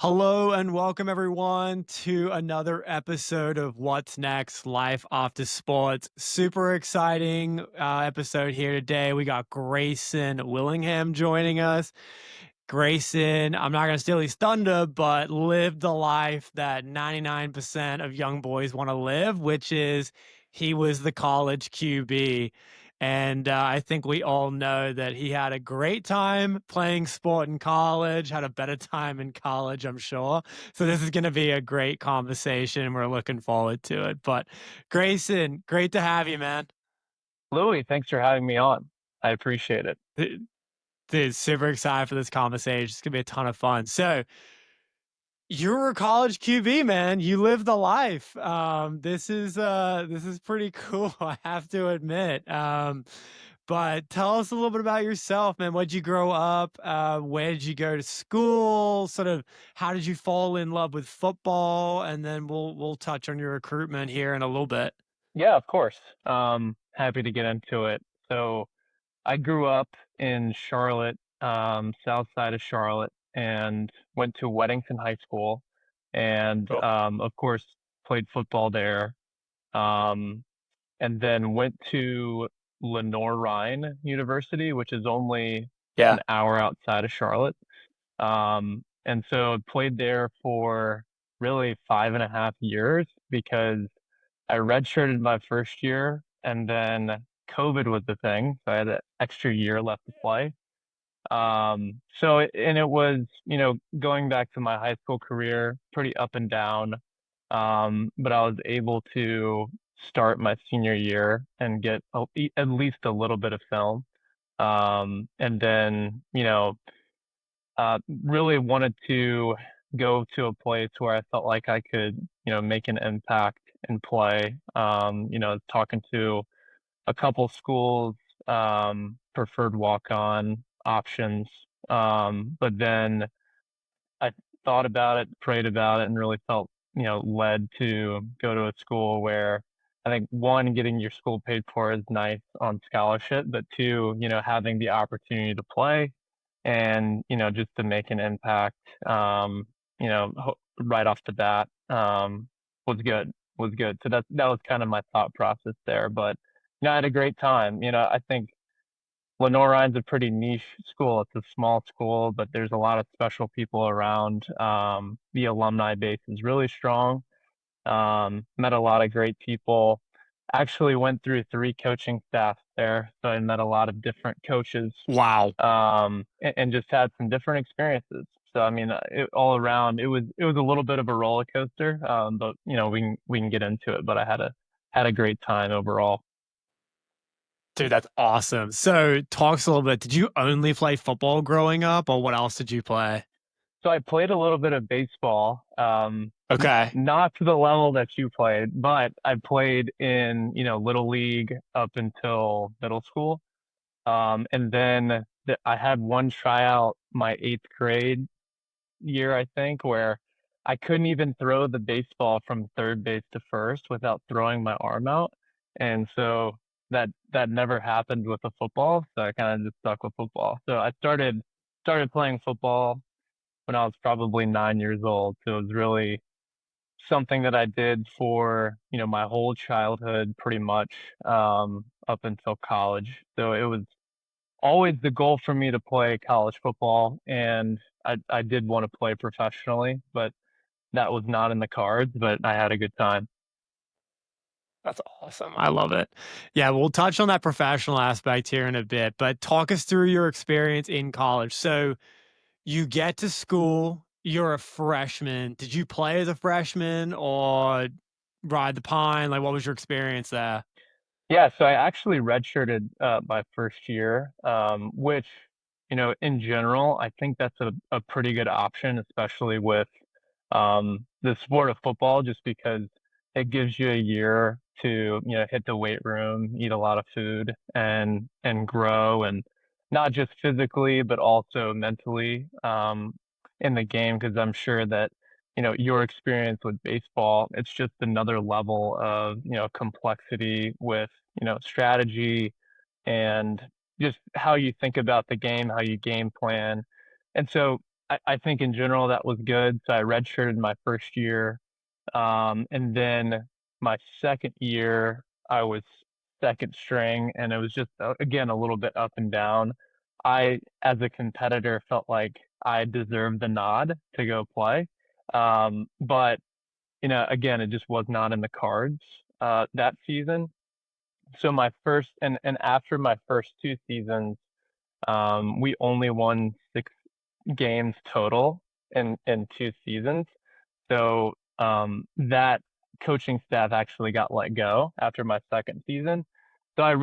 Hello and welcome everyone to another episode of What's Next Life After Sports. Super exciting episode here today. We got Grayson Willingham joining us. Grayson, I'm not going to steal his thunder, but lived the life that 99% of young boys want to live, which is he was the college QB. And I think we all know that he had a great time playing sport in college, had a better time in college, I'm sure. So this is going to be a great conversation. We're looking forward to it. But Grayson, great to have you, man. Louis, thanks for having me on. I appreciate it. Dude, super excited for this conversation. It's gonna be a ton of fun. So you're a college QB, man. You live the life. This is pretty cool, I have to admit. But tell us a little bit about yourself, man. Where'd you grow up? Where did you go to school? Sort of how did you fall in love with football? And then we'll touch on your recruitment here in a little bit. Yeah, of course. Happy to get into it. So I grew up in Charlotte, south side of Charlotte, and went to Weddington High School, and Cool. of course played football there. Um, and then went to Lenore University, which is only an Yeah. hour outside of Charlotte. And so I played there for really 5.5 years because I redshirted my first year and then COVID was the thing. So I had an extra year left to play. And it was, going back to my high school career, pretty up and down. But I was able to start my senior year and get at least a little bit of film. And then, really wanted to go to a place where I felt like I could, make an impact and play. Talking to a couple schools, preferred walk-on options. But then I thought about it, prayed about it, and really felt, led to go to a school where I think one, getting your school paid for is nice on scholarship, but two, having the opportunity to play and, just to make an impact, right off the bat, was good, was good. So that was kind of my thought process there. But, I had a great time. I think Lenore a pretty niche school. It's a small school, but there's a lot of special people around. The alumni base is really strong. Met a lot of great people. Actually went through three coaching staffs there, so I met a lot of different coaches, Wow. and just had some different experiences. So I mean, all around, it was a little bit of a roller coaster, but we can get into it. But I had a great time overall. Dude, that's awesome. So, talk us a little bit. Did you only play football growing up, or what else did you play? So I played a little bit of baseball, Okay. not to the level that you played, but I played in, little league up until middle school. And then I had one tryout my eighth grade year, I think, where I couldn't even throw the baseball from third base to first without throwing my arm out. And so that never happened with the football. So I kind of just stuck with football. So I started playing football when I was probably 9 years old. So it was really something that I did for, my whole childhood pretty much, up until college. So it was always the goal for me to play college football, and I did want to play professionally, but that was not in the cards, but I had a good time. That's awesome. I love it. Yeah, we'll touch on that professional aspect here in a bit, but talk us through your experience in college. So, you get to school, you're a freshman. Did you play as a freshman or ride the pine? Like, what was your experience there? Yeah, so I actually redshirted my first year, which, in general, I think that's a pretty good option, especially with the sport of football, just because it gives you a year to, hit the weight room, eat a lot of food, and grow, and not just physically, but also mentally, in the game. Because I'm sure that, your experience with baseball, it's just another level of, complexity with, strategy and just how you think about the game, how you game plan. And so I think in general that was good. So I redshirted my first year. And then my second year, I was second string, and it was just, again, a little bit up and down. As a competitor, felt like I deserved the nod to go play. But, again, it just was not in the cards that season. So and after my first two seasons, we only won 6 games total in two seasons. So that coaching staff actually got let go after my second season. So I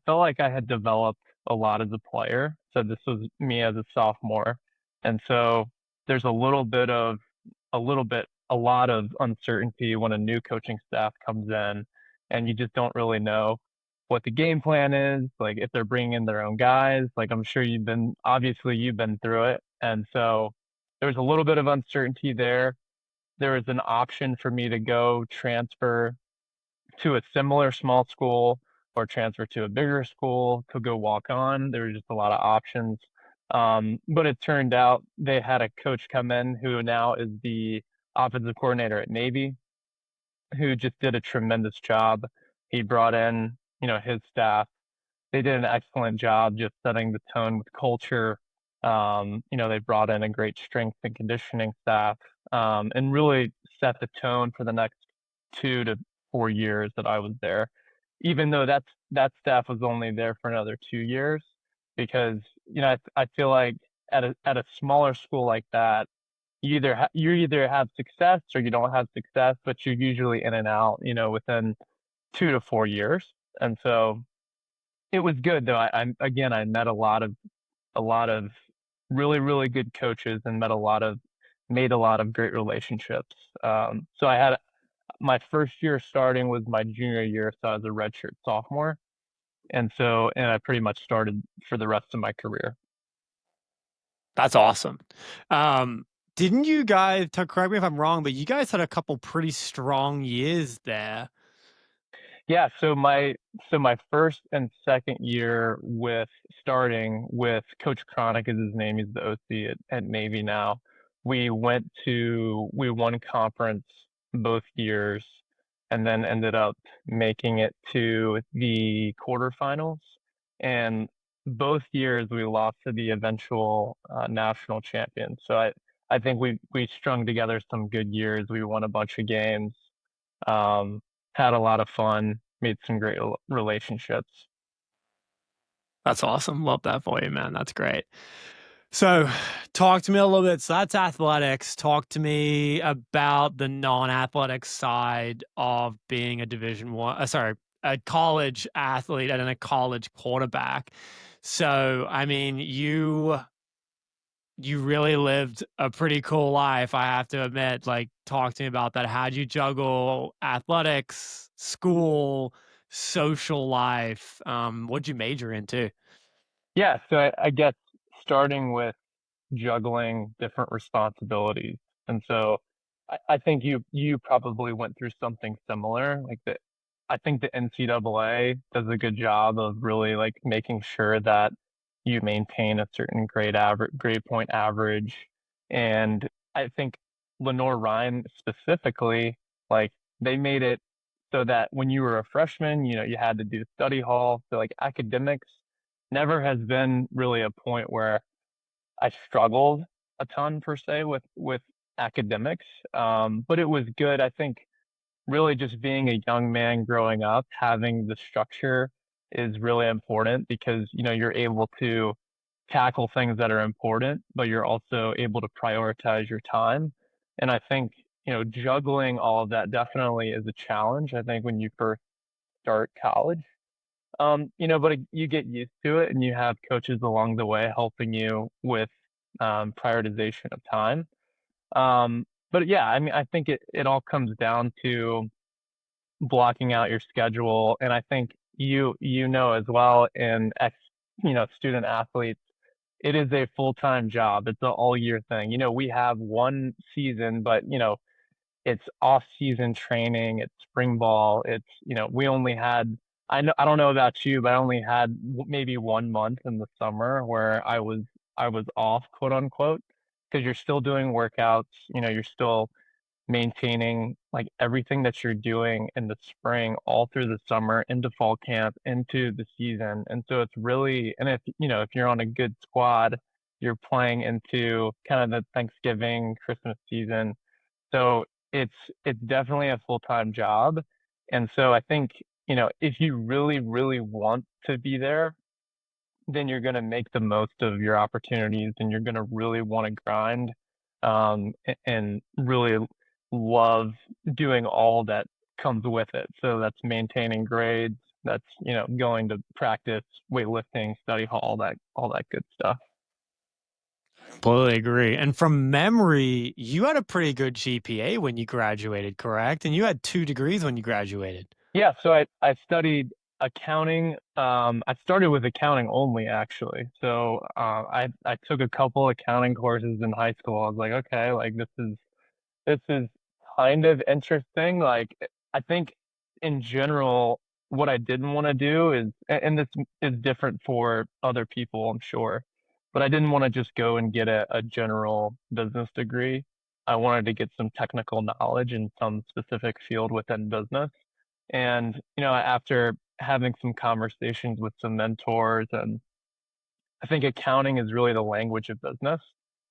felt like I had developed a lot as a player. So this was me as a sophomore. And so there's a lot of uncertainty when a new coaching staff comes in and you just don't really know what the game plan is, like if they're bringing in their own guys. Like I'm sure obviously you've been through it. And so there's a little bit of uncertainty there. There was an option for me to go transfer to a similar small school or transfer to a bigger school to go walk on. There were just a lot of options. But it turned out they had a coach come in who now is the offensive coordinator at Navy, who just did a tremendous job. He brought in, his staff. They did an excellent job just setting the tone with culture. They brought in a great strength and conditioning staff, and really set the tone for the next 2 to 4 years that I was there. Even though that staff was only there for another 2 years, because I feel like at a smaller school like that, you either have success or you don't have success, but you're usually in and out, within 2 to 4 years. And so it was good though. I met a lot of really, really good coaches and made a lot of great relationships. So I had my first year starting was my junior year, so I was a redshirt sophomore. And I pretty much started for the rest of my career. That's awesome. Um, didn't you guys, correct me if I'm wrong, but you guys had a couple pretty strong years there. Yeah, so my first and second year with starting with Coach Chronic is his name. He's the OC at Navy now. We won conference both years, and then ended up making it to the quarterfinals. And both years we lost to the eventual national champion. So I think we strung together some good years. We won a bunch of games. Um, had a lot of fun, made some great relationships. That's awesome. Love that for you, man. That's great. So, talk to me a little bit. So, that's athletics. Talk to me about the non-athletic side of being a Division One, sorry, a college athlete and a college quarterback. So, I mean, you really lived a pretty cool life, I have to admit. Like, talk to me about that. How'd you juggle athletics, school, social life? What'd you major in too? Yeah, so I guess starting with juggling different responsibilities. And so I think you probably went through something similar. I think the NCAA does a good job of really like making sure that you maintain a certain grade point average. And I think Lenore Ryan specifically, like they made it so that when you were a freshman, you had to do study hall. So like academics never has been really a point where I struggled a ton per se with academics, but it was good. I think really just being a young man growing up, having the structure is really important because you're able to tackle things that are important, but you're also able to prioritize your time. And I think juggling all of that definitely is a challenge. I think when you first start college. But you get used to it and you have coaches along the way helping you with prioritization of time. But yeah, I mean, I think it all comes down to blocking out your schedule. And I think you know as well in student athletes, it is a full-time job. It's an all year thing. We have one season, but it's off-season training, it's spring ball, we only had I don't know about you, but I only had maybe one month in the summer where I was off, quote unquote, because you're still doing workouts, you're still maintaining like everything that you're doing in the spring, all through the summer, into fall camp, into the season. And so it's really, and if you're on a good squad, you're playing into kind of the Thanksgiving, Christmas season. So it's it's definitely a full-time job. And so I think, if you really, really want to be there, then you're going to make the most of your opportunities and you're going to really want to grind, and really love doing all that comes with it. So that's maintaining grades, that's, going to practice, weightlifting, study hall, all that good stuff. Completely agree. And from memory, you had a pretty good GPA when you graduated, correct? And you had 2 degrees when you graduated. Yeah, so I studied accounting. I started with accounting only actually. So I took a couple accounting courses in high school. I was like, okay, like this is kind of interesting. Like, I think in general, what I didn't want to do is, and this is different for other people, I'm sure, but I didn't want to just go and get a general business degree. I wanted to get some technical knowledge in some specific field within business. And, after having some conversations with some mentors, and I think accounting is really the language of business.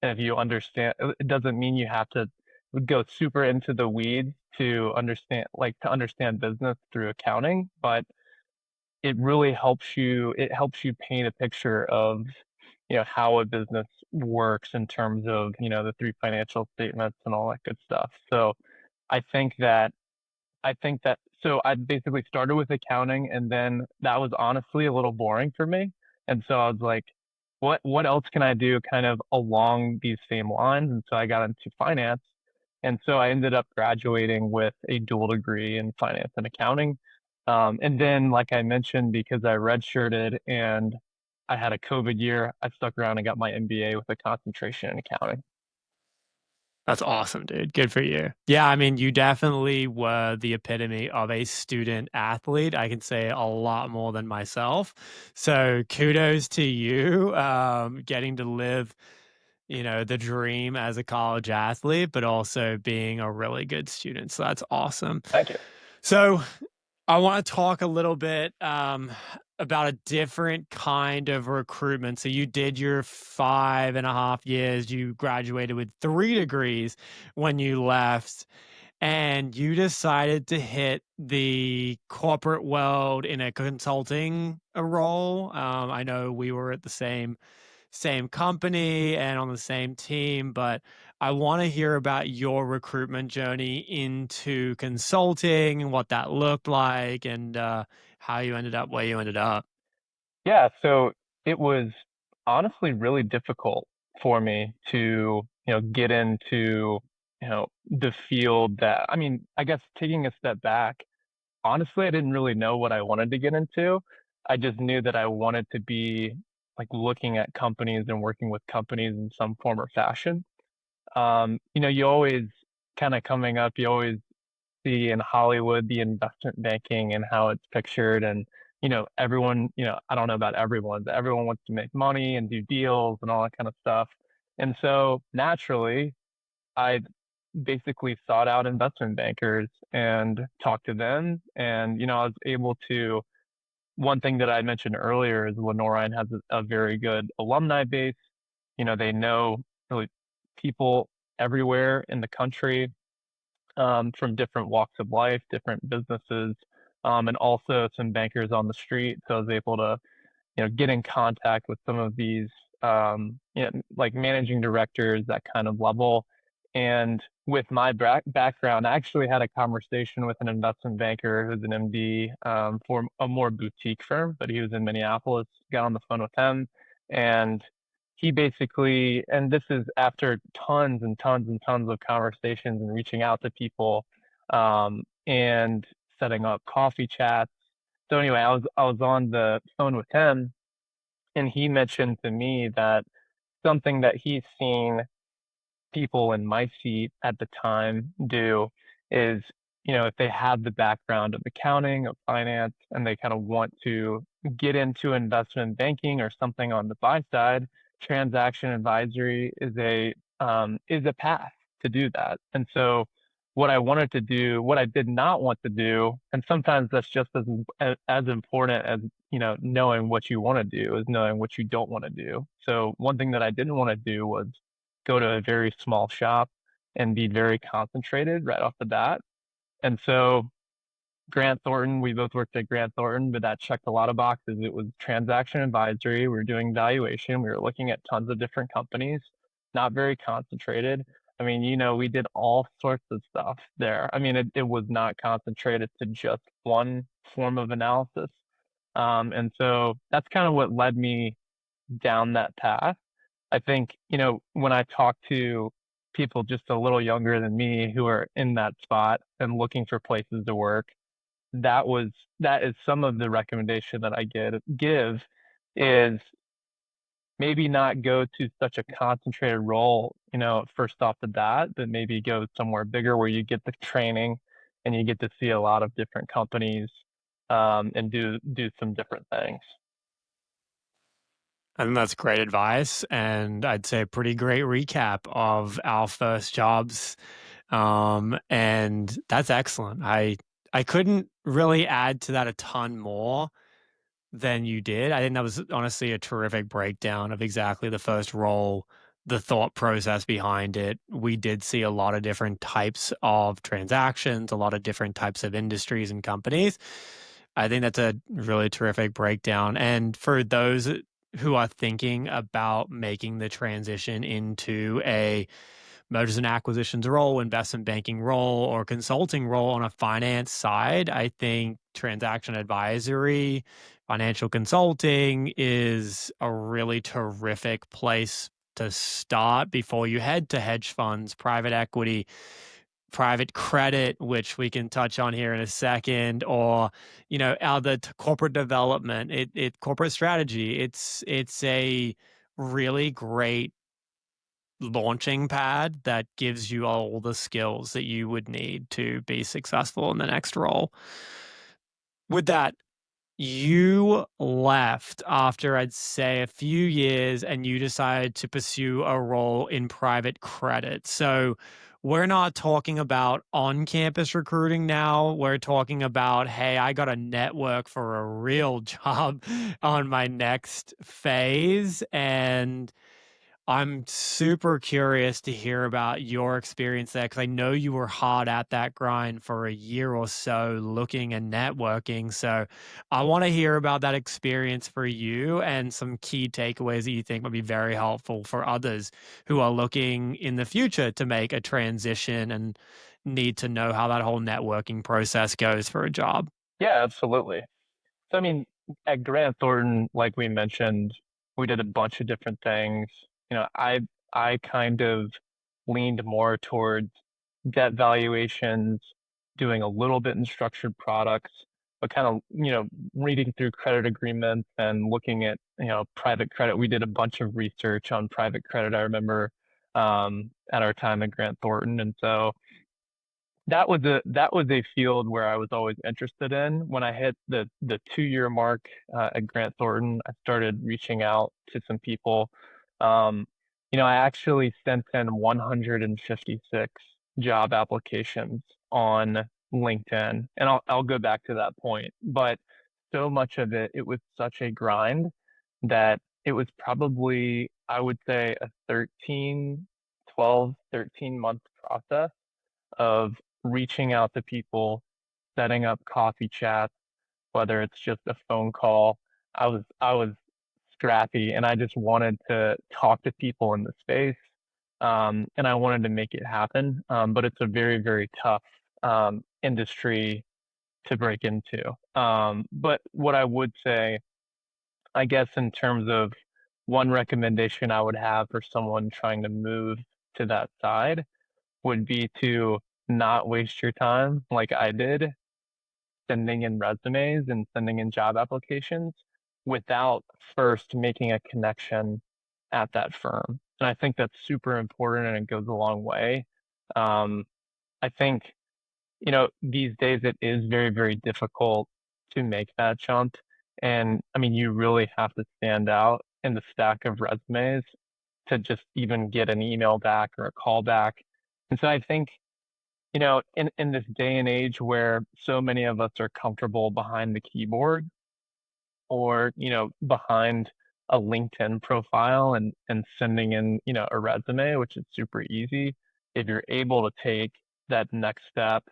And if you understand, it doesn't mean you have to go super into the weeds to understand business through accounting, but it helps you paint a picture of, how a business works in terms of, the three financial statements and all that good stuff. So I think that so I basically started with accounting, and then that was honestly a little boring for me. And so I was like, what else can I do kind of along these same lines? And so I got into finance. And so I ended up graduating with a dual degree in finance and accounting. And then, like I mentioned, because I redshirted and I had a COVID year, I stuck around and got my MBA with a concentration in accounting. That's awesome, dude. Good for you. Yeah, I mean, you definitely were the epitome of a student athlete. I can say a lot more than myself. So kudos to you, getting to live, the dream as a college athlete, but also being a really good student. So that's awesome. Thank you. So I want to talk a little bit about a different kind of recruitment. So you did your 5.5 years, you graduated with 3 degrees when you left, and you decided to hit the corporate world in a consulting role. I know we were at the same company and on the same team, but I want to hear about your recruitment journey into consulting and what that looked like, and how you ended up where you ended up. Yeah, so it was honestly really difficult for me to, get into, the field that, I mean, I guess taking a step back, honestly, I didn't really know what I wanted to get into. I just knew that I wanted to be like looking at companies and working with companies in some form or fashion. You always kind of coming up, you always see in Hollywood the investment banking and how it's pictured. And, everyone, I don't know about everyone, but everyone wants to make money and do deals and all that kind of stuff. And so naturally, I basically sought out investment bankers and talked to them. And, I was able to, one thing that I mentioned earlier is Lenore has a very good alumni base. They know really people everywhere in the country, from different walks of life, different businesses, and also some bankers on the street. So I was able to, get in contact with some of these, like managing directors, that kind of level. And with my background, I actually had a conversation with an investment banker who's an MD, for a more boutique firm, but he was in Minneapolis. Got on the phone with him, and he basically, and this is after tons and tons and tons of conversations and reaching out to people, and setting up coffee chats. So anyway, I was on the phone with him, and he mentioned to me that something that he's seen people in my seat at the time do is, if they have the background of accounting, of finance, and they kind of want to get into investment banking or something on the buy side, transaction advisory is a path to do that. And so what I wanted to do, what I did not want to do, and sometimes that's just as important as, knowing what you want to do is knowing what you don't want to do. So one thing that I didn't want to do was go to a very small shop and be very concentrated right off the bat. And so Grant Thornton, we both worked at Grant Thornton, but that checked a lot of boxes. It was transaction advisory. We were doing valuation. We were looking at tons of different companies, not very concentrated. I mean, we did all sorts of stuff there. I mean, it was not concentrated to just one form of analysis. And so that's kind of what led me down that path. I think, when I talk to people just a little younger than me who are in that spot and looking for places to work, that was that is some of the recommendation that I give is maybe not go to such a concentrated role, first off the bat, but maybe go somewhere bigger where you get the training and you get to see a lot of different companies, and do some different things. I think that's great advice, and I'd say a pretty great recap of our first jobs. And that's excellent. I couldn't really add to that a ton more than you did. I think that was honestly a terrific breakdown of exactly the first role, the thought process behind it. We did see a lot of different types of transactions, a lot of different types of industries and companies. I think that's a really terrific breakdown. And for those who are thinking about making the transition into a mergers and acquisitions role, investment banking role, or consulting role on a finance side, I think transaction advisory, financial consulting is a really terrific place to start before you head to hedge funds, private equity, private credit, which we can touch on here in a second, or other corporate development, corporate strategy. It's a really great launching pad that gives you all the skills that you would need to be successful in the next role. With that, you left after I'd say a few years and you decided to pursue a role in private credit. So we're not talking about on campus recruiting now. We're talking about, hey, I got a network for a real job on my next phase. And I'm super curious to hear about your experience there because I know you were hard at that grind for a year or so looking and networking. So I want to hear about that experience for you and some key takeaways that you think would be very helpful for others who are looking in the future to make a transition and need to know how that whole networking process goes for a job. Yeah, absolutely. So I mean, at Grant Thornton, like we mentioned, we did a bunch of different things. I kind of leaned more towards debt valuations, doing a little bit in structured products, but kind of, reading through credit agreements and looking at, private credit. We did a bunch of research on private credit, I remember, at our time at Grant Thornton. And so that was a field where I was always interested in. When I hit the 2 year mark at Grant Thornton, I started reaching out to some people. Um, I actually sent in 156 job applications on LinkedIn, and I'll go back to that point. But so much of it was such a grind that it was probably, I would say, a 13 month process of reaching out to people, setting up coffee chats, whether it's just a phone call. I was scrappy and I just wanted to talk to people in the space. And I wanted to make it happen. But it's a very, very tough industry to break into. But what I would say, I guess, in terms of one recommendation I would have for someone trying to move to that side would be to not waste your time like I did sending in resumes and sending in job applications without first making a connection at that firm. And I think that's super important and it goes a long way. Um, I think, these days it is very, very difficult to make that jump. And I mean, you really have to stand out in the stack of resumes to just even get an email back or a call back. And so I think, in this day and age where so many of us are comfortable behind the keyboard or, behind a LinkedIn profile and sending in, a resume, which is super easy, if you're able to take that next step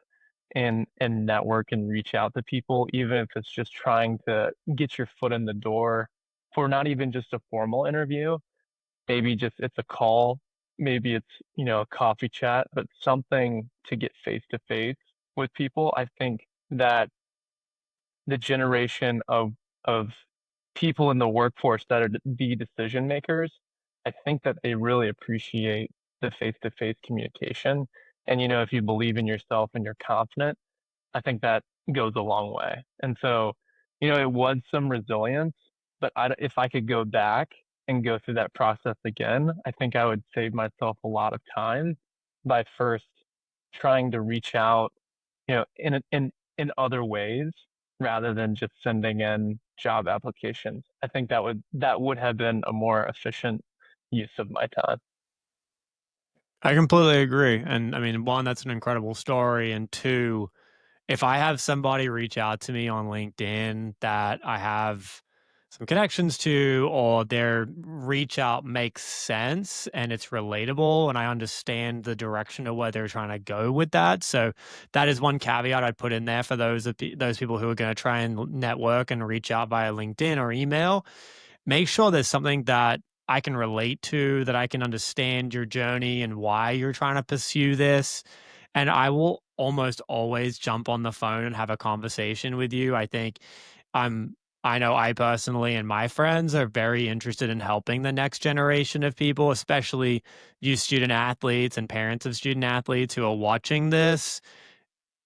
and network and reach out to people, even if it's just trying to get your foot in the door for not even just a formal interview, maybe just it's a call, maybe it's, a coffee chat, but something to get face to face with people. I think that the generation of people in the workforce that are the decision makers, I think that they really appreciate the face-to-face communication. And if you believe in yourself and you're confident, I think that goes a long way. And so, it was some resilience, but if I could go back and go through that process again, I think I would save myself a lot of time by first trying to reach out, in other ways rather than just sending in job applications. I think that would have been a more efficient use of my time. I completely agree. And I mean, one, that's an incredible story. And two, if I have somebody reach out to me on LinkedIn that I have some connections to, or their reach out makes sense and it's relatable, and I understand the direction of where they're trying to go with that. So that is one caveat I'd put in there for those people who are going to try and network and reach out via LinkedIn or email. Make sure there's something that I can relate to, that I can understand your journey and why you're trying to pursue this. And I will almost always jump on the phone and have a conversation with you. I'm I know I personally and my friends are very interested in helping the next generation of people, especially you student athletes and parents of student athletes who are watching this.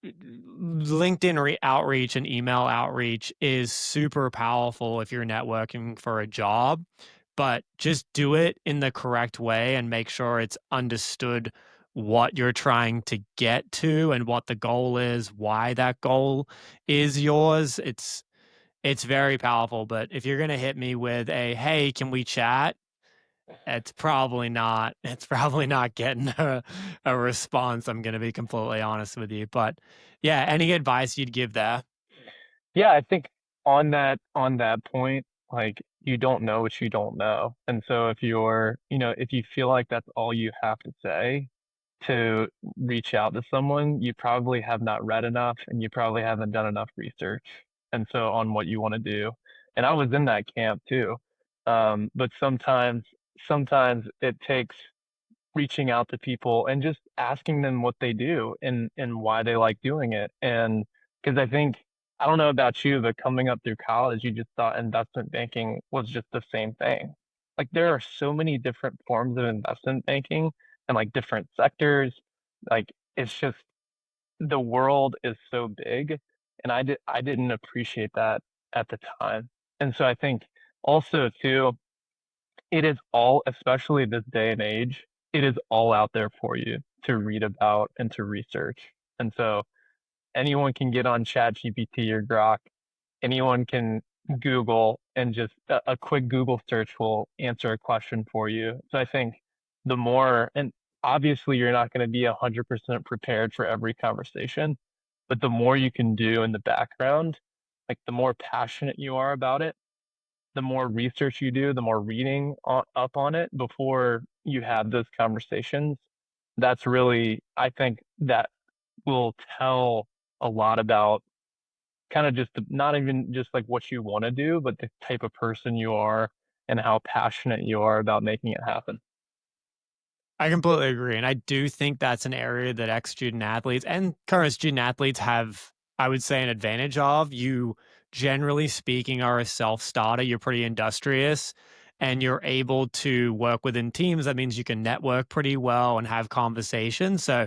LinkedIn outreach and email outreach is super powerful if you're networking for a job, but just do it in the correct way and make sure it's understood what you're trying to get to and what the goal is, why that goal is yours. It's very powerful, but if you're going to hit me with a, "Hey, can we chat?" It's probably not getting a response, I'm gonna be completely honest with you, but, yeah, any advice you'd give there? Yeah, I think on that point, like you don't know what you don't know. And so if you feel like that's all you have to say to reach out to someone, you probably have not read enough and you probably haven't done enough research. And so on what you want to do. And I was in that camp too. But sometimes it takes reaching out to people and just asking them what they do and why they like doing it. And because I don't know about you, but coming up through college, you just thought investment banking was just the same thing. Like there are so many different forms of investment banking and like different sectors. Like it's just the world is so big, and I didn't appreciate that at the time. And so I think also too, it is all, especially this day and age, it is all out there for you to read about and to research. And so anyone can get on ChatGPT or Grok, anyone can Google, and just a quick Google search will answer a question for you. So I think the more, and obviously you're not going to be 100% prepared for every conversation, but the more you can do in the background, like the more passionate you are about it, the more research you do, the more reading up on it before you have those conversations. That's really, I think that will tell a lot about kind of just not even just like what you want to do, but the type of person you are and how passionate you are about making it happen. I completely agree, and I do think that's an area that ex-student athletes and current student athletes have, I would say, an advantage of. You, generally speaking, are a self-starter, you're pretty industrious, and you're able to work within teams. That means you can network pretty well and have conversations, so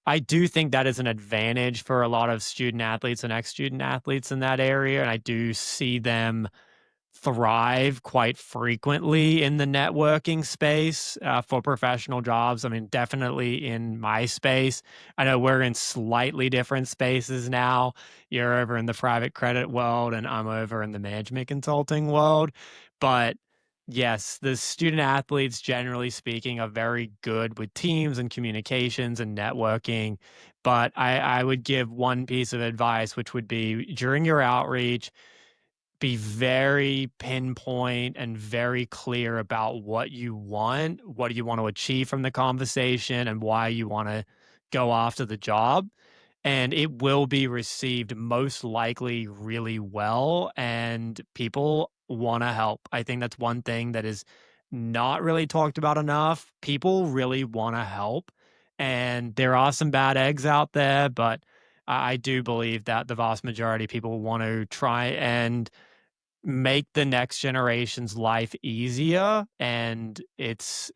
I do think that is an advantage for a lot of student athletes and ex-student athletes in that area, and I do see them thrive quite frequently in the networking space for professional jobs. I mean, definitely in my space. I know we're in slightly different spaces now. You're over in the private credit world, and I'm over in the management consulting world. But Yes, the student athletes, generally speaking, are very good with teams and communications and networking. But I would give one piece of advice, which would be during your outreach, be very pinpoint and very clear about what do you want to achieve from the conversation, and why you want to go after the job. And it will be received most likely really well, and people want to help. I think that's one thing that is not really talked about enough. People really want to help, and there are some bad eggs out there, but I do believe that the vast majority of people want to try and make the next generation's life easier, and it's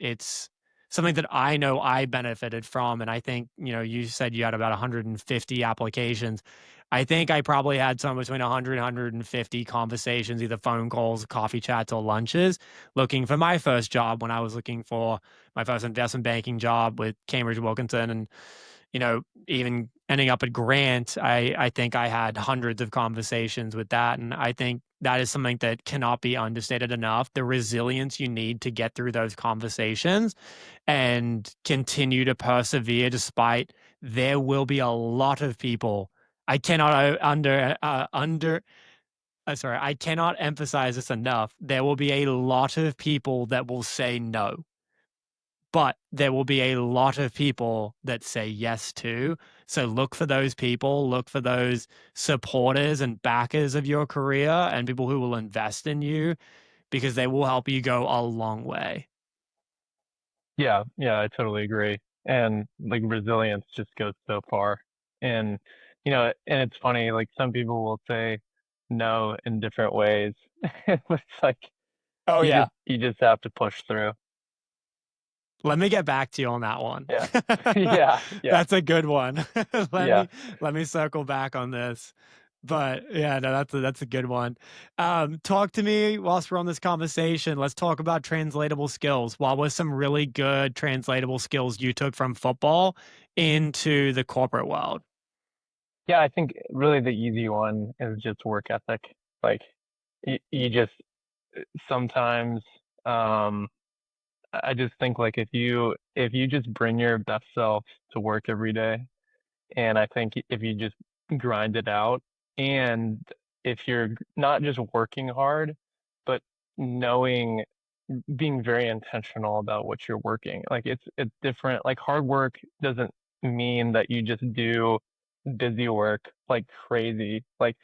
something that I know I benefited from. And I think, you said you had about 150 applications. I think I probably had somewhere between 100 150 conversations, either phone calls, coffee chats, or lunches, looking for my first job when I was looking for my first investment banking job with Cambridge Wilkinson. And even ending up at Grant, I think I had hundreds of conversations with that. And I think that is something that cannot be understated enough. The resilience you need to get through those conversations and continue to persevere despite there will be a lot of people. I cannot sorry, I cannot emphasize this enough. There will be a lot of people that will say no, but there will be a lot of people that say yes too. So look for those people, look for those supporters and backers of your career, and people who will invest in you, because they will help you go a long way. Yeah, yeah, I totally agree. And like resilience just goes so far. And and it's funny, like some people will say no in different ways. It's like Oh yeah. you just have to push through. Let me get back to you on that one. Yeah. Yeah, yeah, That's a good one. let yeah. me let me circle back on this. But yeah, no, that's a good one. Talk to me whilst we're on this conversation. Let's talk about translatable skills. What was some really good translatable skills you took from football into the corporate world? Yeah, I think really the easy one is just work ethic. Like you just sometimes um I just think like if you just bring your best self to work every day, and I think if you just grind it out, and if you're not just working hard, but knowing, being very intentional about what you're working. Like it's different. Like hard work doesn't mean that you just do busy work like crazy. Like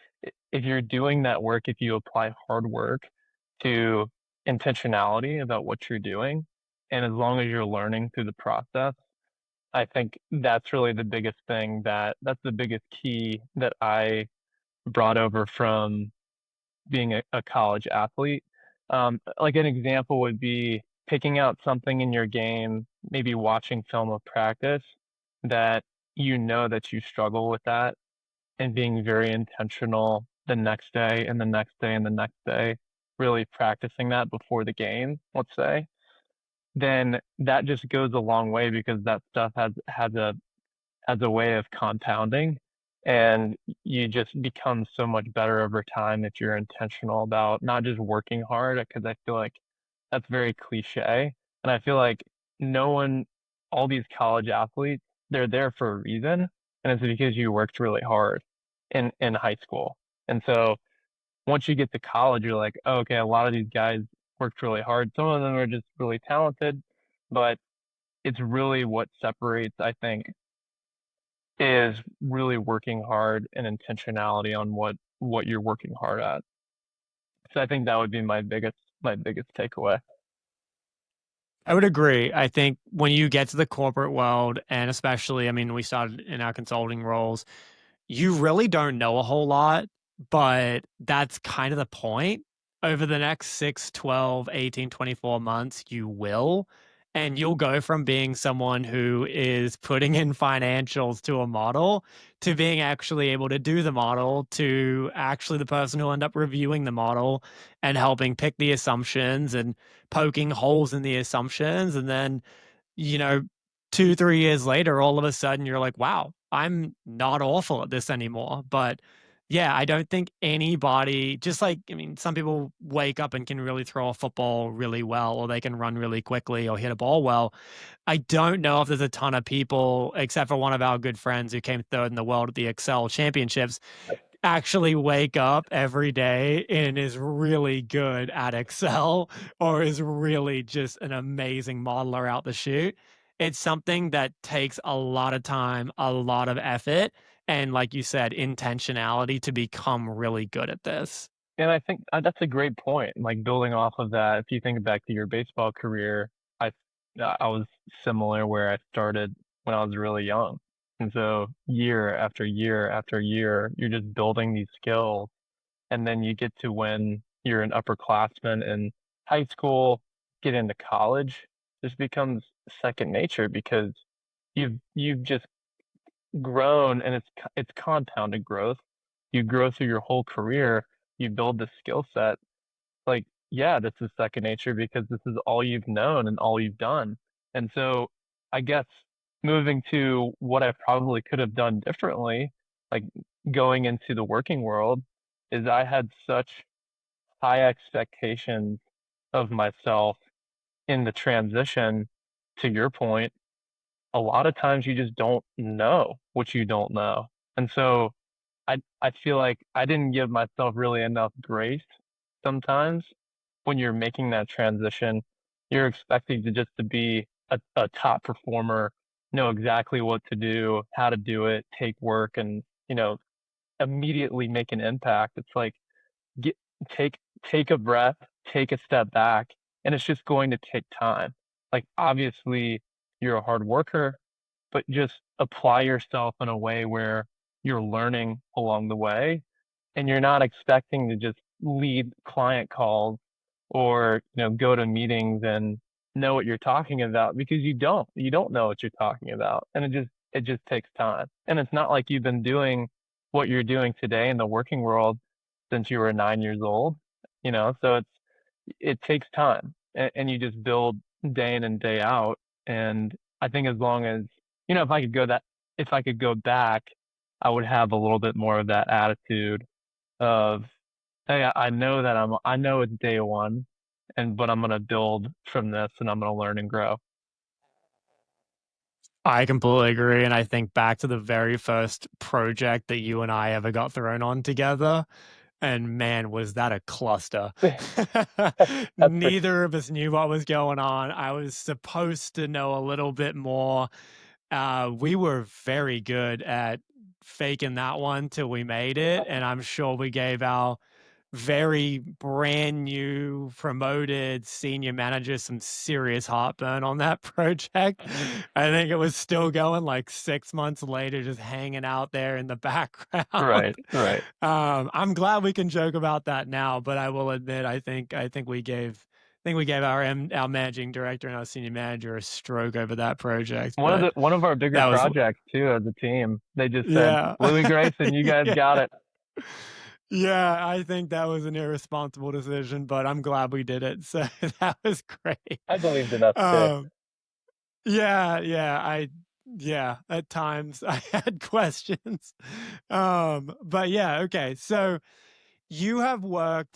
if you're doing that work, if you apply hard work to intentionality about what you're doing, and as long as you're learning through the process, I think that's really the biggest thing, that's the biggest key that I brought over from being a college athlete. Like an example would be picking out something in your game, maybe watching film of practice that that you struggle with that, and being very intentional the next day and the next day and the next day, really practicing that before the game, let's say, then that just goes a long way because that stuff has a way of compounding, and you just become so much better over time if you're intentional about not just working hard, because I feel like that's very cliche. And I feel like no one, all these college athletes, they're there for a reason, and it's because you worked really hard in high school. And so once you get to college, you're like, oh, okay, a lot of these guys worked really hard. Some of them are just really talented, but it's really what separates, I think, is really working hard and intentionality on what you're working hard at. So I think that would be my biggest takeaway. I would agree. I think when you get to the corporate world, and especially, I mean, we started in our consulting roles, you really don't know a whole lot, but that's kind of the point. Over the next 6, 12, 18, 24 months, you will. And you'll go from being someone who is putting in financials to a model to being actually able to do the model to actually the person who'll end up reviewing the model and helping pick the assumptions and poking holes in the assumptions. And then, you know, 2, 3 years later, all of a sudden you're like, wow, I'm not awful at this anymore. But Yeah, I don't think anybody, just like, I mean, some people wake up and can really throw a football really well, or they can run really quickly or hit a ball well. I don't know if there's a ton of people, except for one of our good friends who came third in the world at the Excel Championships, actually wake up every day and is really good at Excel or is really just an amazing modeler out the chute. It's something that takes a lot of time, a lot of effort, and like you said, intentionality to become really good at this. And I think that's a great point. Like building off of that, if you think back to your baseball career, I I was similar where I started when I was really young. And so year after year after year, you're just building these skills. And then you get to when you're an upperclassman in high school, get into college, this becomes second nature because you've just grown, and it's compounded growth. You grow through your whole career, you build the skill set. Like, yeah, this is second nature because this is all you've known and all you've done. And so I guess moving to what I probably could have done differently, like going into the working world, is I had such high expectations of myself in the transition. To your point, a lot of times you just don't know what you don't know. And so I feel like I didn't give myself really enough grace sometimes when you're making that transition. You're expecting to just to be a top performer, know exactly what to do, how to do it, take work and, immediately make an impact. It's like get take take a breath, take a step back, and it's just going to take time. Like obviously you're a hard worker, but just apply yourself in a way where you're learning along the way and you're not expecting to just lead client calls or go to meetings and know what you're talking about because you don't know what you're talking about, and it just takes time. And it's not like you've been doing what you're doing today in the working world since you were 9 years old, so it takes time, and you just build day in and day out. And I think as long as if I could go back, I would have a little bit more of that attitude of, hey, I know it's day one, but I'm gonna build from this and I'm gonna learn and grow. I completely agree. And I think back to the very first project that you and I ever got thrown on together. And man, was that a cluster. That's for Neither of us knew what was going on. I was supposed to know a little bit more. We were very good at faking that one till we made it. And I'm sure we gave our very brand new promoted senior manager some serious heartburn on that project. I think it was still going like 6 months later, just hanging out there in the background. right, right. I'm glad we can joke about that now, but I will admit, I think we gave our managing director and our senior manager a stroke over that project. But One of our bigger that was projects too as a team, they just said, yeah. Louis Grayson, you guys Yeah. got it. Yeah, I think that was an irresponsible decision, but I'm glad we did it. So that was great. I believed in us too. Um, yeah, at times I had questions. But yeah, okay. So you have a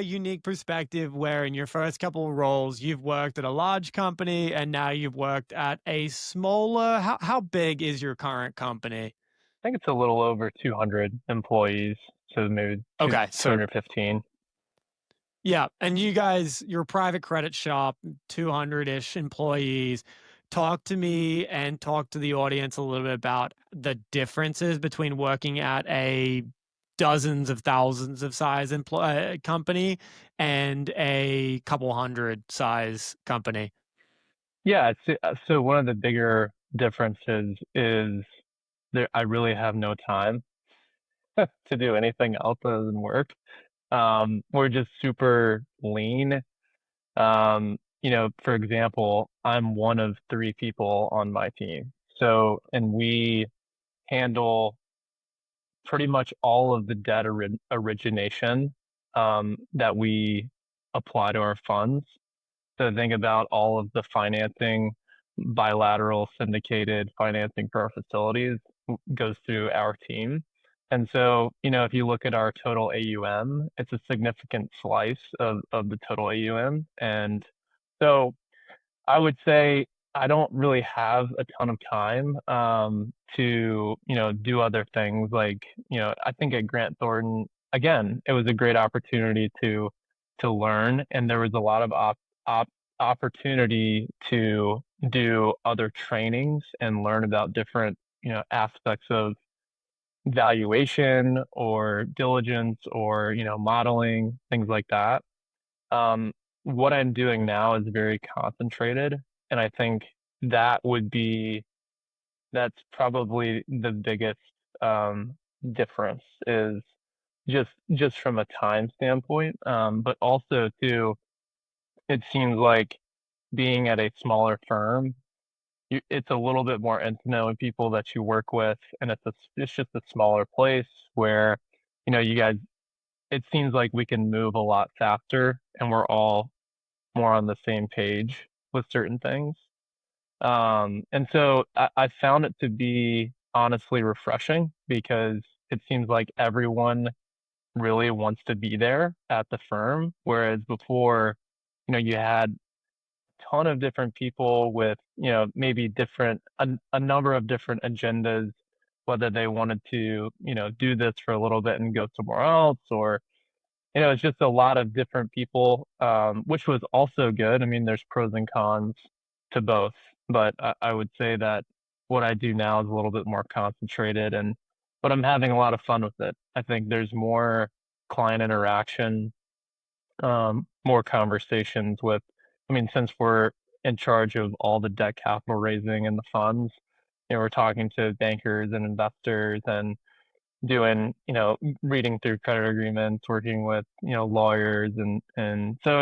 unique perspective where in your first couple of roles you've worked at a large company and now you've worked at a smaller. How big is your current company? I think it's a little over 200 employees, so maybe Okay, so 215. yeah, and you guys, your private credit shop, 200-ish employees. Talk to me and talk to the audience a little bit about the differences between working at a dozens of thousands of size company and a couple hundred size company. Yeah, so one of the bigger differences is I really have no time to do anything else other than work. We're just super lean. For example, I'm one of three people on my team. And we handle pretty much all of the debt origination that we apply to our funds. So think about all of the financing, bilateral syndicated financing for our facilities goes through our team. And so, if you look at our total AUM, it's a significant slice of the total AUM. And so I would say I don't really have a ton of time to, do other things. Like, I think at Grant Thornton, again, it was a great opportunity to learn, and there was a lot of op opportunity to do other trainings and learn about different, aspects of valuation or diligence or, modeling, things like that. Um, what I'm doing now is very concentrated, and I think that would be that's probably the biggest difference is just from a time standpoint. But also too, it seems like being at a smaller firm, it's a little bit more intimate with people that you work with, and it's just a smaller place where, you guys, it seems like we can move a lot faster, and we're all more on the same page with certain things. And so I found it to be honestly refreshing because it seems like everyone really wants to be there at the firm, whereas before, you had a ton of different people with, maybe a number of different agendas, whether they wanted to, do this for a little bit and go somewhere else, or it's just a lot of different people, which was also good. I mean, there's pros and cons to both, but I would say that what I do now is a little bit more concentrated, but I'm having a lot of fun with it. I think there's more client interaction, more conversations I mean, since we're in charge of all the debt capital raising and the funds, we're talking to bankers and investors and doing, reading through credit agreements, working with, lawyers and so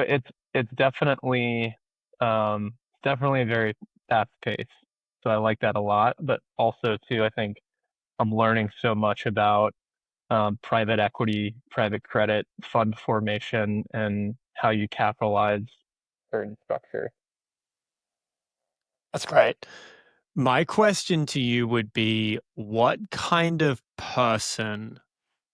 it's definitely very fast paced. So I like that a lot. But also too, I think I'm learning so much about private equity, private credit, fund formation, and how you capitalize certain structure. That's great. My question to you would be, what kind of person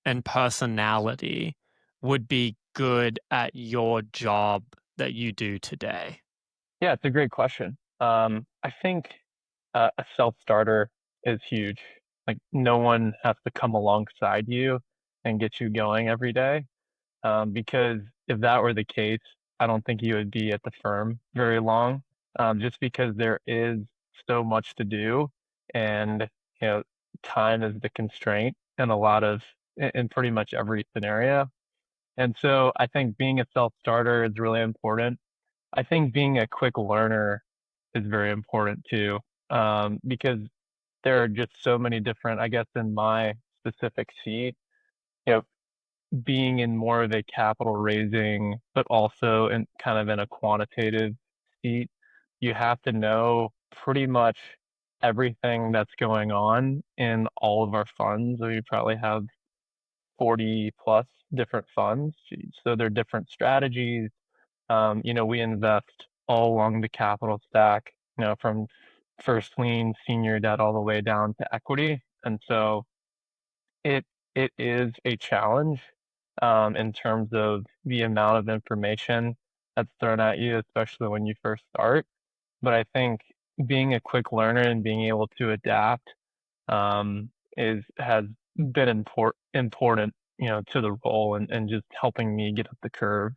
and personality would be good at your job that you do today? Yeah, it's a great question. I think a self-starter is huge. Like no one has to come alongside you and get you going every day. Because if that were the case, I don't think you would be at the firm very long. Just because there is so much to do, and time is the constraint in pretty much every scenario. And so I think being a self-starter is really important. I think being a quick learner is very important too, because there are just so many different, I guess, in my specific seat, you know, being in more of a capital raising, but also in kind of in a quantitative seat, you have to know pretty much everything that's going on in all of our funds. So you probably have 40 plus different funds. So they're different strategies. We invest all along the capital stack, from first lien, senior debt, all the way down to equity. And so it it is a challenge in terms of the amount of information that's thrown at you, especially when you first start. But I think being a quick learner and being able to adapt is has been important, to the role and just helping me get up the curve.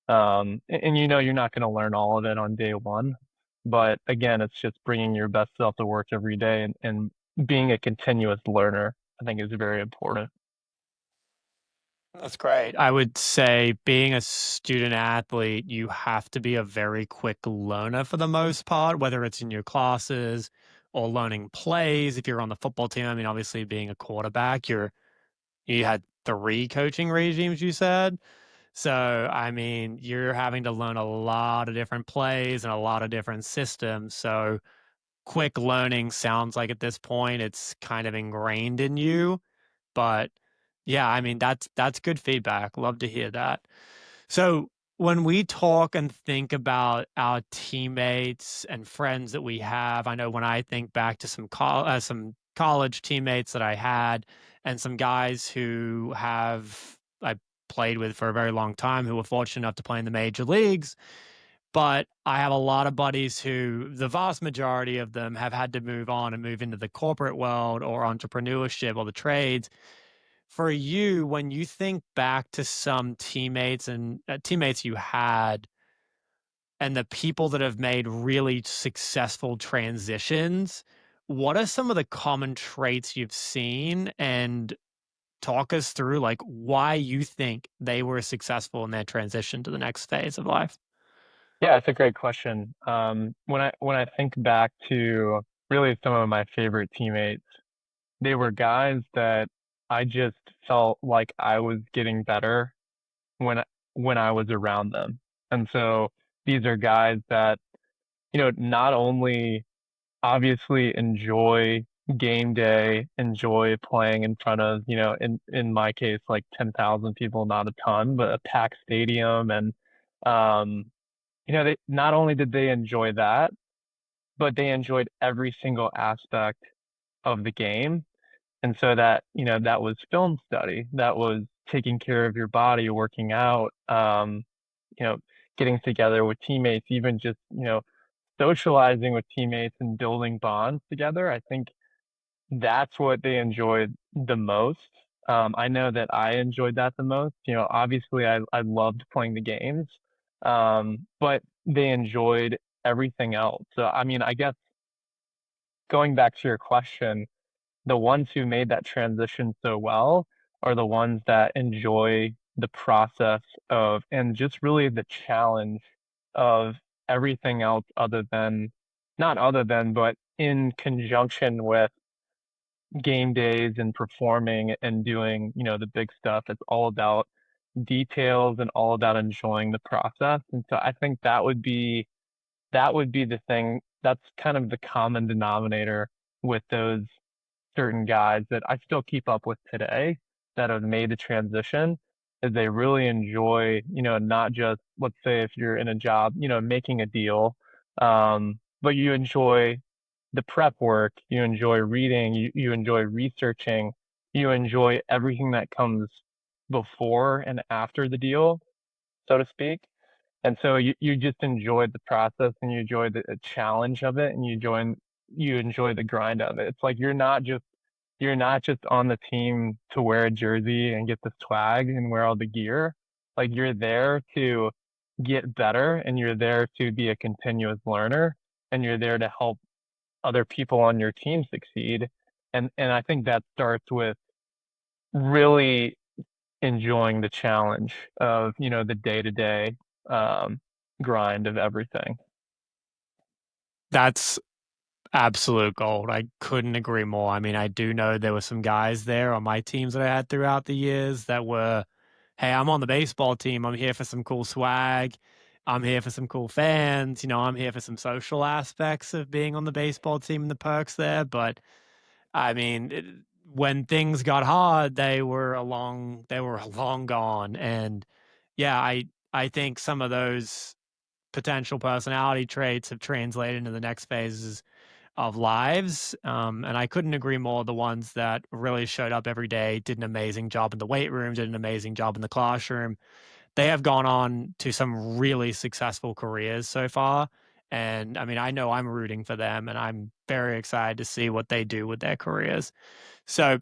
And you're not going to learn all of it on day one, but again, it's just bringing your best self to work every day and being a continuous learner, I think is very important. That's great. I would say being a student athlete, you have to be a very quick learner for the most part, whether it's in your classes or learning plays. If you're on the football team, I mean, obviously being a quarterback, you had 3 coaching regimes, you said. So, I mean, you're having to learn a lot of different plays and a lot of different systems. So, quick learning sounds like at this point it's kind of ingrained in you. But yeah, I mean, that's good feedback. Love to hear that. So, when we talk and think about our teammates and friends that we have, I know when I think back to some college teammates that I had, and some guys who I played with for a very long time who were fortunate enough to play in the major leagues. But I have a lot of buddies who, the vast majority of them, have had to move on and move into the corporate world or entrepreneurship or the trades. For you, when you think back to some teammates and teammates you had, and the people that have made really successful transitions, what are some of the common traits you've seen? And talk us through like why you think they were successful in their transition to the next phase of life. Yeah, it's a great question. When I think back to really some of my favorite teammates, they were guys that I just felt like I was getting better when when I was around them. And so these are guys that, not only obviously enjoy game day, enjoy playing in front of, in my case, like 10,000 people, not a ton, but a packed stadium. And, um, they not only did they enjoy that, but they enjoyed every single aspect of the game. And so that was film study, that was taking care of your body, working out, you know, getting together with teammates, even just, socializing with teammates and building bonds together. I think that's what they enjoyed the most. I know that I enjoyed that the most. Obviously I loved playing the games, but they enjoyed everything else. So, I mean, I guess going back to your question, the ones who made that transition so well are the ones that enjoy the process of and just really the challenge of everything else other than, not other than, but in conjunction with game days and performing and doing, the big stuff. It's all about details and all about enjoying the process. And so I think that would be the thing. That's kind of the common denominator with those certain guys that I still keep up with today that have made the transition is they really enjoy, not just, let's say if you're in a job, making a deal, but you enjoy the prep work, you enjoy reading, you enjoy researching, you enjoy everything that comes before and after the deal, so to speak. And so you just enjoy the process and you enjoy the challenge of it and you enjoy the grind of it. It's like you're not just on the team to wear a jersey and get the swag and wear all the gear. Like you're there to get better and you're there to be a continuous learner and you're there to help other people on your team succeed. And I think that starts with really enjoying the challenge of, the day-to-day grind of everything. That's absolute gold. I couldn't agree more. I mean, I do know there were some guys there on my teams that I had throughout the years that were, hey, I'm on the baseball team. I'm here for some cool swag. I'm here for some cool fans. I'm here for some social aspects of being on the baseball team and the perks there. But I mean, when things got hard, they were long gone. And yeah, I think some of those potential personality traits have translated into the next phases of lives. And I couldn't agree more. The ones that really showed up every day, did an amazing job in the weight room, did an amazing job in the classroom. They have gone on to some really successful careers so far. And I mean, I know I'm rooting for them and I'm very excited to see what they do with their careers. So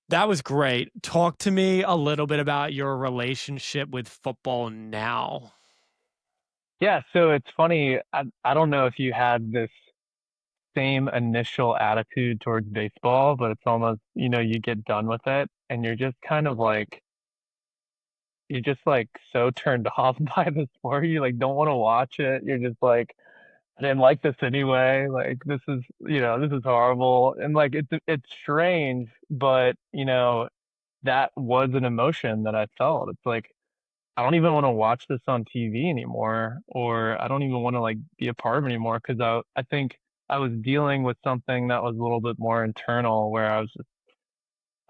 that was great. Talk to me a little bit about your relationship with football now. Yeah, so it's funny. I don't know if you had this same initial attitude towards baseball, but it's almost, you get done with it and you're just like so turned off by the sport. You like don't want to watch it. You're just like, I didn't like this anyway. Like this is horrible. And like it's strange, but that was an emotion that I felt. It's like I don't even want to watch this on TV anymore, or I don't even want to like be a part of it anymore because I think I was dealing with something that was a little bit more internal where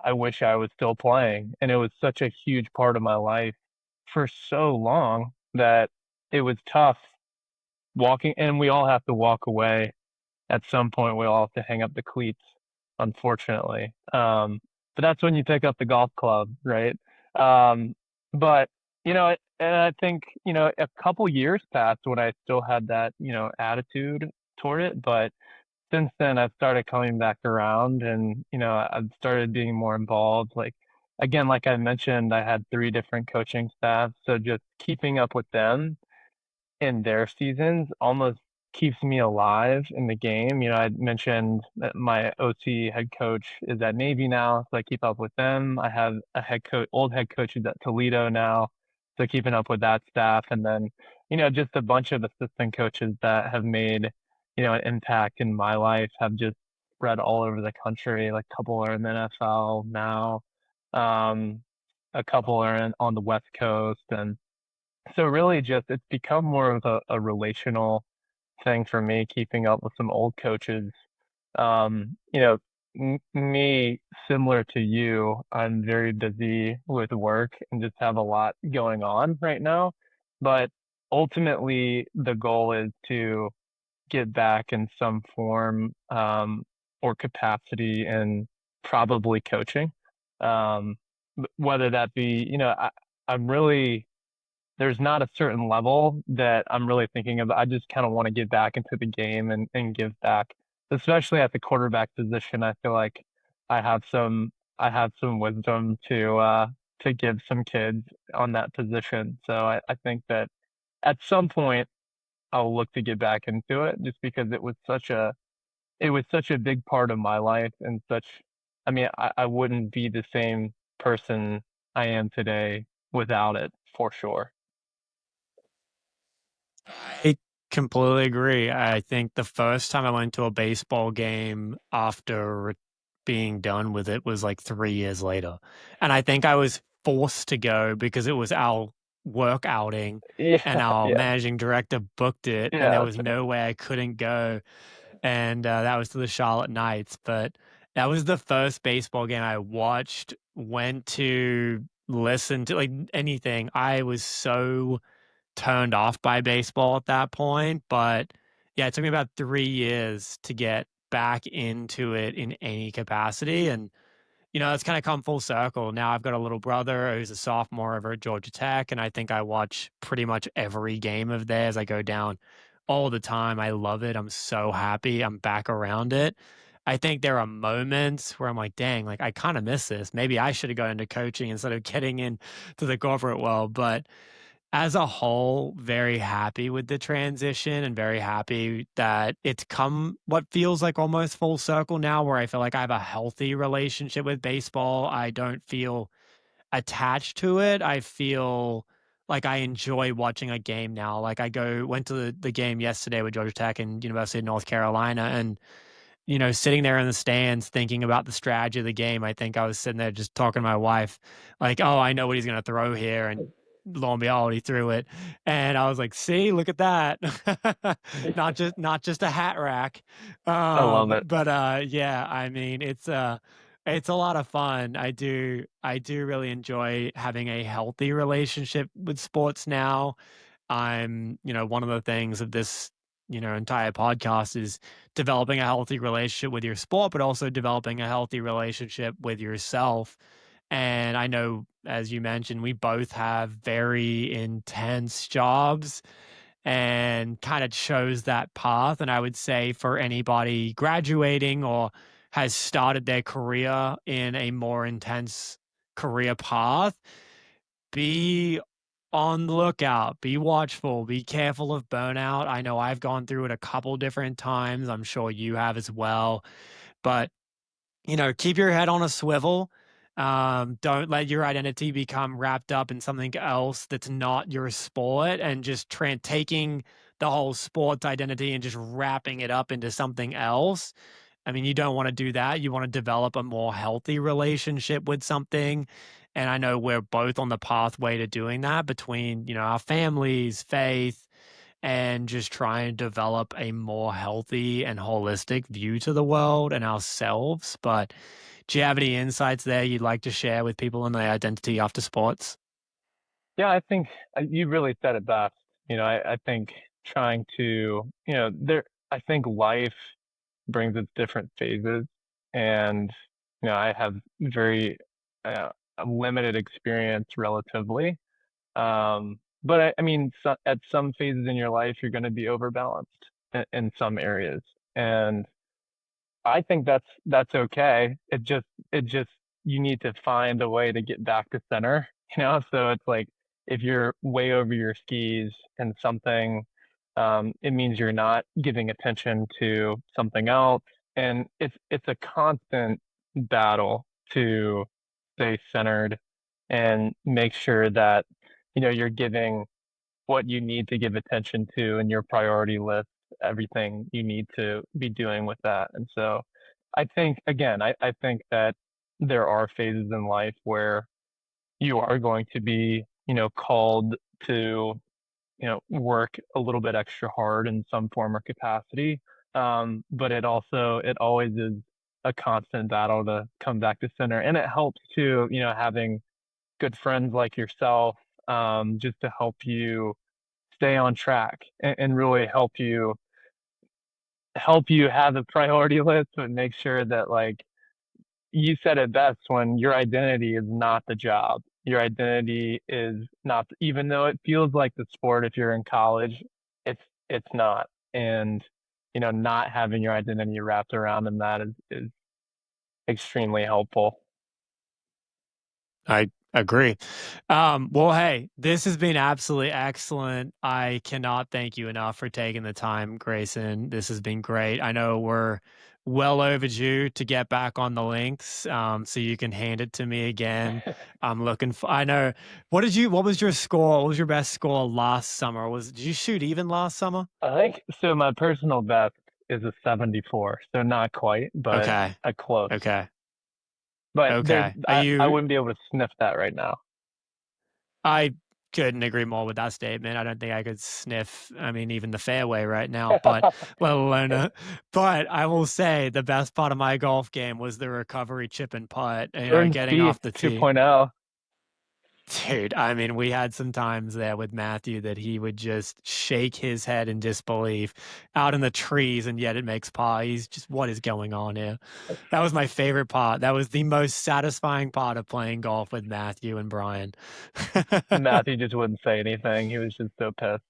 I wish I was still playing. And it was such a huge part of my life for so long that it was tough walking, and we all have to walk away at some point. We all have to hang up the cleats. unfortunately. But that's when you pick up the golf club, right? Um, but and I think, a couple years passed when I still had that, attitude toward it, but since then I've started coming back around and, I've started being more involved. Like again, like I mentioned, I had three different coaching staffs, so just keeping up with them in their seasons almost keeps me alive in the game. I mentioned that my OC head coach is at Navy now, so I keep up with them. I have a old head coach is at Toledo now, so keeping up with that staff, and then, just a bunch of assistant coaches that have made, an impact in my life have just spread all over the country. Like a couple are in the NFL now, um, a couple are on the West Coast, and so really just it's become more of a relational thing for me, keeping up with some old coaches. Um, you know, me, similar to you, I'm very busy with work and just have a lot going on right now. But ultimately, the goal is to get back in some form or capacity in probably coaching. Whether that be, I'm really there's not a certain level that I'm really thinking of. I just kind of want to get back into the game and give back, especially at the quarterback position. I feel like I have some I have some wisdom to give some kids on that position. So I think that at some point I'll look to get back into it just because it was such a big part of my life and I mean, I wouldn't be the same person I am today without it for sure. I completely agree. I think the first time I went to a baseball game after being done with it was like 3 years later. And I think I was forced to go because it was our work outing and Yeah, our yeah. managing director booked it, and there Yeah, was no way I couldn't go. And that was to the Charlotte Knights. But that was the first baseball game I watched, went to, listen to, like anything. I was so turned off by baseball at that point. But yeah, it took me about 3 years to get back into it in any capacity. And it's kind of come full circle. Now I've got a little brother who's a sophomore over at Georgia Tech, and I think I watch pretty much every game of theirs. I go down all the time. I love it. I'm so happy I'm back around it. I think there are moments where I'm like, dang, like I kind of miss this. Maybe I should have gone into coaching instead of getting into the corporate world. But as a whole, very happy with the transition and very happy that it's come what feels like almost full circle now, where I feel like I have a healthy relationship with baseball. I don't feel attached to it. I feel like I enjoy watching a game now. Like went to the game yesterday with Georgia Tech and University of North Carolina, and sitting there in the stands thinking about the strategy of the game, I think I was sitting there just talking to my wife, like, oh, I know what he's going to throw here. And lo and behold, he threw it. And I was like, see, look at that. Not just a hat rack. I love it. But yeah, I mean, it's a lot of fun. I do really enjoy having a healthy relationship with sports now. One of the things of this, entire podcast is developing a healthy relationship with your sport, but also developing a healthy relationship with yourself. And I know, as you mentioned, we both have very intense jobs and kind of chose that path. And I would say for anybody graduating or has started their career in a more intense career path, be on the lookout, be watchful, be careful of burnout. I know I've gone through it a couple different times. I'm sure you have as well. But, keep your head on a swivel. Don't let your identity become wrapped up in something else that's not your sport, and just taking the whole sports identity and just wrapping it up into something else. I mean, you don't want to do that. You want to develop a more healthy relationship with something. And I know we're both on the pathway to doing that between, our families, faith, and just trying to develop a more healthy and holistic view to the world and ourselves. But do you have any insights there you'd like to share with people in their identity after sports? Yeah, I think you really said it best. I think trying to, I think life brings its different phases. and I have very uh, limited experience relatively. But I mean, at some phases in your life, you're going to be overbalanced in some areas, and I think that's okay. It just you need to find a way to get back to center, So it's like if you're way over your skis and something, it means you're not giving attention to something else, and it's a constant battle to stay centered and make sure that you're giving what you need to give attention to in your priority list, everything you need to be doing with that. And so I think, again, I think that there are phases in life where you are going to be, called to, work a little bit extra hard in some form or capacity. But it always is a constant battle to come back to center. And it helps too, having good friends like yourself, just to help you stay on track and really help you have a priority list, but make sure that, like, you said it best, when your identity is not the job. Your identity is not, even though it feels like the sport if you're in college, it's not. And not having your identity wrapped around in that is extremely helpful. I agree. Well, hey, this has been absolutely excellent. I cannot thank you enough for taking the time, Grayson. This has been great. I know we're well overdue to get back on the links, so you can hand it to me again. I'm looking for. I know. What was your score? What was your best score last summer? Did you shoot even last summer? I think so. My personal best is a 74, so not quite, but Okay. a close. Okay. But Okay. Are I you? wouldn't be able to sniff that right now. I couldn't agree more with that statement. I don't think I could sniff, I mean, even the fairway right now, but let alone but I will say the best part of my golf game was the recovery chip and putt, Jordan getting Spieth off the tee. 2.0. Dude, I mean, we had some times there with Matthew that he would just shake his head in disbelief out in the trees, and yet it makes par. He's just, what is going on here? That was my favorite part. That was the most satisfying part of playing golf with Matthew and Brian. Matthew just wouldn't say anything. He was just so pissed.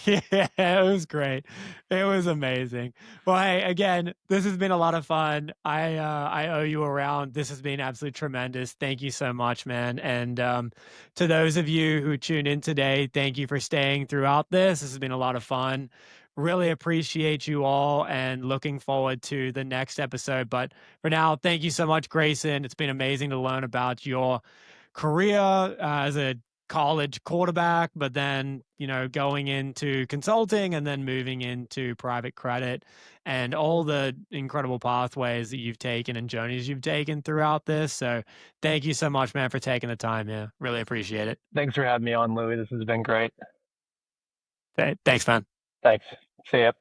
Yeah, it was great. It was amazing. Well, hey, again, this has been a lot of fun. I owe you a round. This has been absolutely tremendous. Thank you so much, man. And to those of you who tuned in today, thank you for staying throughout this. This has been a lot of fun. Really appreciate you all and looking forward to the next episode. But for now, thank you so much, Grayson. It's been amazing to learn about your career as a college quarterback, but then, going into consulting and then moving into private credit and all the incredible pathways that you've taken and journeys you've taken throughout this. So thank you so much, man, for taking the time here. Really appreciate it. Thanks for having me on, Louis. This has been great. Thanks, man. Thanks. See ya.